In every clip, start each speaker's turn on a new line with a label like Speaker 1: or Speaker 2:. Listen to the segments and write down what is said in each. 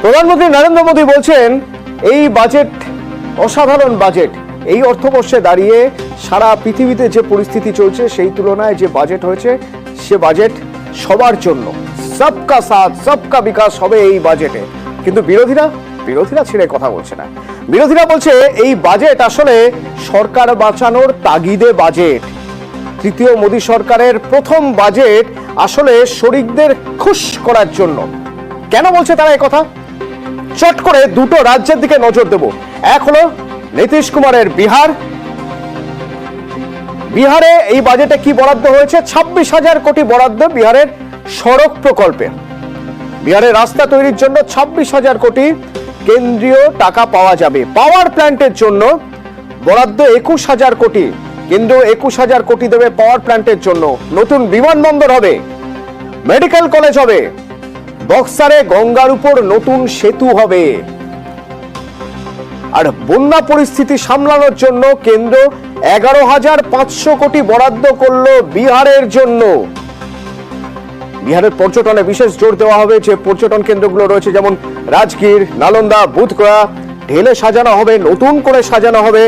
Speaker 1: প্রধানমন্ত্রী নরেন্দ্র মোদী বলছেন এই বাজেট অসাধারণ বাজেট। এই অর্থবর্ষে দাঁড়িয়ে সারা পৃথিবীতে যে পরিস্থিতি চলছে সেই তুলনায় যে বাজেট হয়েছে সে বাজেট সবার জন্য, সবকা সাথ সবকা বিকাশ হবে এই বাজেটে। কিন্তু বিরোধীরা ছেড়ে কথা বলছে না। বিরোধীরা বলছে এই বাজেট আসলে সরকার বাঁচানোর তাগিদে বাজেট। তৃতীয় মোদী সরকারের প্রথম বাজেট আসলে শরিকদের খুশ করার জন্য। কেন বলছে তারা এই কথা? চট করে দুটো রাজ্যের দিকে নজর দেব। এক হলো নীতিশ কুমারের বিহারে এই বাজেটে কি বরাদ্দ হয়েছে? 26,000 কোটি বরাদ্দ বিহারের সড়ক প্রকল্পে। বিহারে রাস্তা তৈরির জন্য 26,000 কোটি কেন্দ্রীয় টাকা পাওয়া যাবে। পাওয়ার প্ল্যান্টের জন্য বরাদ্দ 21,000 কোটি। কেন্দ্র 21,000 কোটি দেবে পাওয়ার প্ল্যান্টের জন্য। নতুন বিমানবন্দর হবে, মেডিকেল কলেজ হবে, বক্সারে গঙ্গার উপর নতুন সেতু হবে। আর বন্যা পরিস্থিতি সামলানোর জন্য কেন্দ্র 11,500 কোটি বরাদ্দ করলো বিহারের জন্য। বিহারের পর্যটনে বিশেষ জোর দেওয়া হবে। যে পর্যটন কেন্দ্রগুলো রয়েছে যেমন রাজগীর, নালন্দা, বুধগয়া, ঢেলে সাজানো হবে, নতুন করে সাজানো হবে।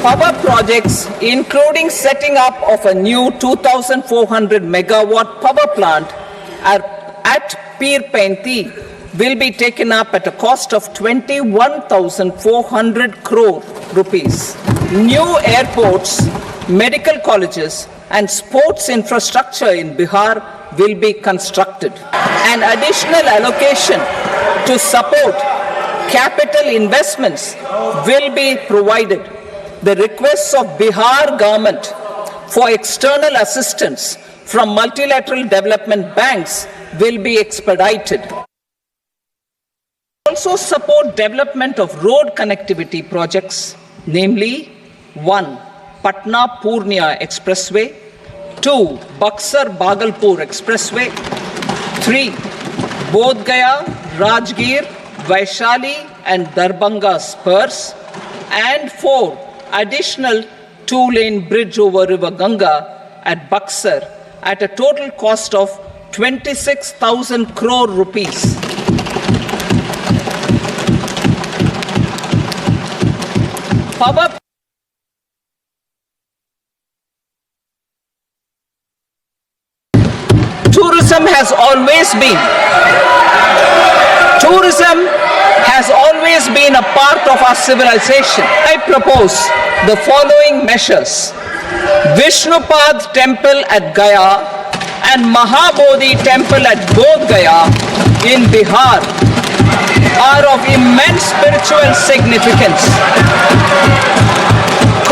Speaker 2: Power projects, including setting up of a new 2,400 megawatt power plant at Pirpenti, will be taken up at a cost of 21,400 crore rupees. New airports, medical colleges and sports infrastructure in Bihar will be constructed. An additional allocation to support capital investments will be provided. The requests of Bihar government for external assistance from multilateral development banks will be expedited. Also support development of road connectivity projects, namely 1. Patna Purnia Expressway, 2. Buxar Bhagalpur Expressway, 3. Bodh Gaya, Rajgir, Vaishali and Darbhanga spurs, and 4. Additional 2-lane bridge over River Ganga at Buxar at a total cost of 26,000 crore rupees. Tourism has always been a part of our civilization. I propose the following measures. Vishnupad Temple at Gaya and Mahabodhi Temple at Bodh Gaya in Bihar are of immense spiritual significance.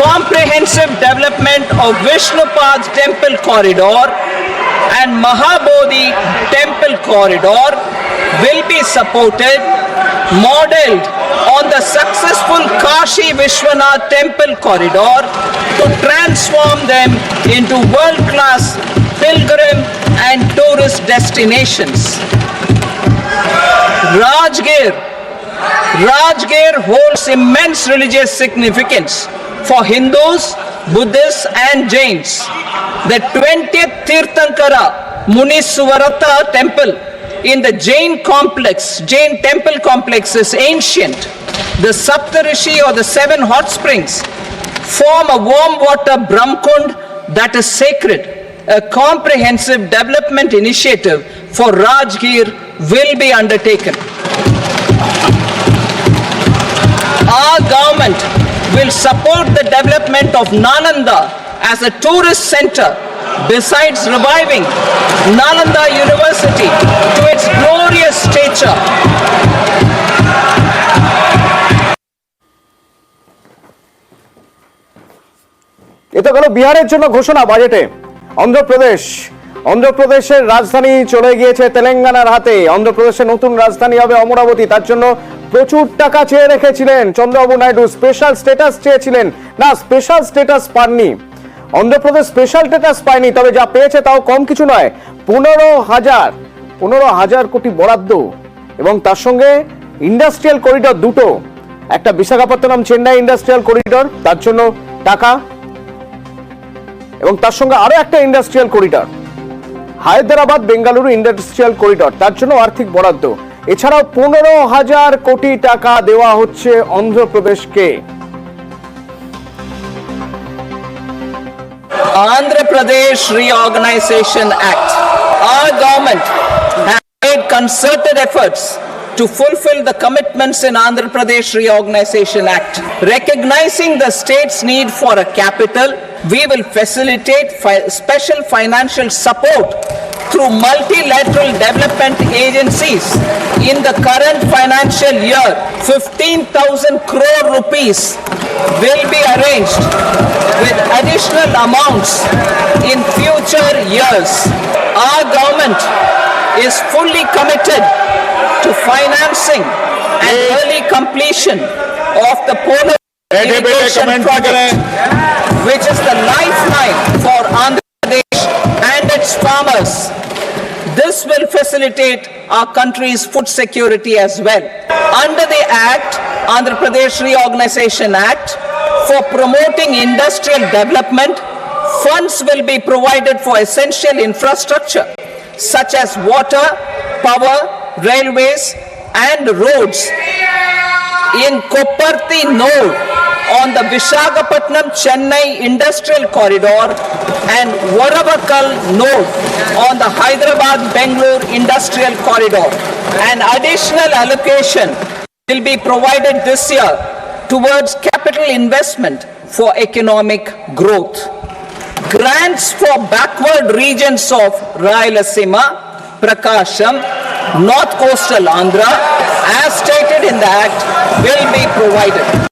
Speaker 2: Comprehensive development of Vishnupad Temple corridor and Mahabodhi Temple corridor will be supported, modeled on the successful Kashi Vishwanath Temple corridor to transform them into world-class pilgrim and tourist destinations. Rajgir holds immense religious significance for Hindus, Buddhists and Jains. The 20th Tirthankara Muniswarata temple in the Jain temple complex is ancient. The Saptarishi or the 7 hot springs form a warm water Brahmkund that is sacred. A comprehensive development initiative for Rajgir will be undertaken. Our government will support the development of Nalanda as a tourist center, besides reviving Nalanda University to its glorious stature.
Speaker 1: এটা গেল বিহারের জন্য ঘোষণা বাজেটে। অন্ধ্রপ্রদেশের রাজধানী চলে গিয়েছে তেলেঙ্গানার হাতে। অন্ধ্রপ্রদেশের নতুন রাজধানী হবে অমরাবতী। তার জন্য প্রচুর টাকা চেয়ে রেখেছিলেন চন্দ্রবাবু নাইডু। স্পেশাল স্ট্যাটাস চেয়েছিলেন, না স্পেশাল স্ট্যাটাস পাননি। অন্ধ্রপ্রদেশ স্পেশাল স্ট্যাটাস পায়নি, তবে যা পেয়েছে তাও কম কিছু নয়। 15,000 কোটি বরাদ্দ এবং তার সঙ্গে ইন্ডাস্ট্রিয়াল করিডর দুটো, একটা বিশাখাপত্তনম চেন্নাই ইন্ডাস্ট্রিয়াল করিডর, তার জন্য টাকা, এবং তার সঙ্গে আরো একটা industrial corridor. Hyderabad Bengaluru industrial corridor, তার জন্য আর্থিক বরাদ্দ। এছাড়াও 15,000 কোটি টাকা দেওয়া হচ্ছে অন্ধ্রপ্রদেশকে।
Speaker 2: Andhra Pradesh Reorganization Act. Our government has made concerted efforts to fulfill the commitments in Andhra Pradesh Reorganization Act. Recognizing the state's need for a capital, we will facilitate special financial support through multilateral development agencies. In the current financial year, 15,000 crore rupees will be arranged with additional amounts in future years. Our government is fully committed to financing and early completion of the Polar irrigation project, which is the lifeline for Andhra Pradesh and its farmers. This will facilitate our country's food security as well. Under the Act, Andhra Pradesh Reorganization Act, for promoting industrial development, funds will be provided for essential infrastructure such as water, power, railways and roads. In Kopparthi node on the Visakhapatnam-Chennai industrial corridor and Varavakal node on the Hyderabad-Bangalore industrial corridor. An additional allocation will be provided this year towards capital investment for economic growth. Grants for backward regions of Rayalaseema, Prakasham, North Coastal Andhra, as stated in the Act, will be provided.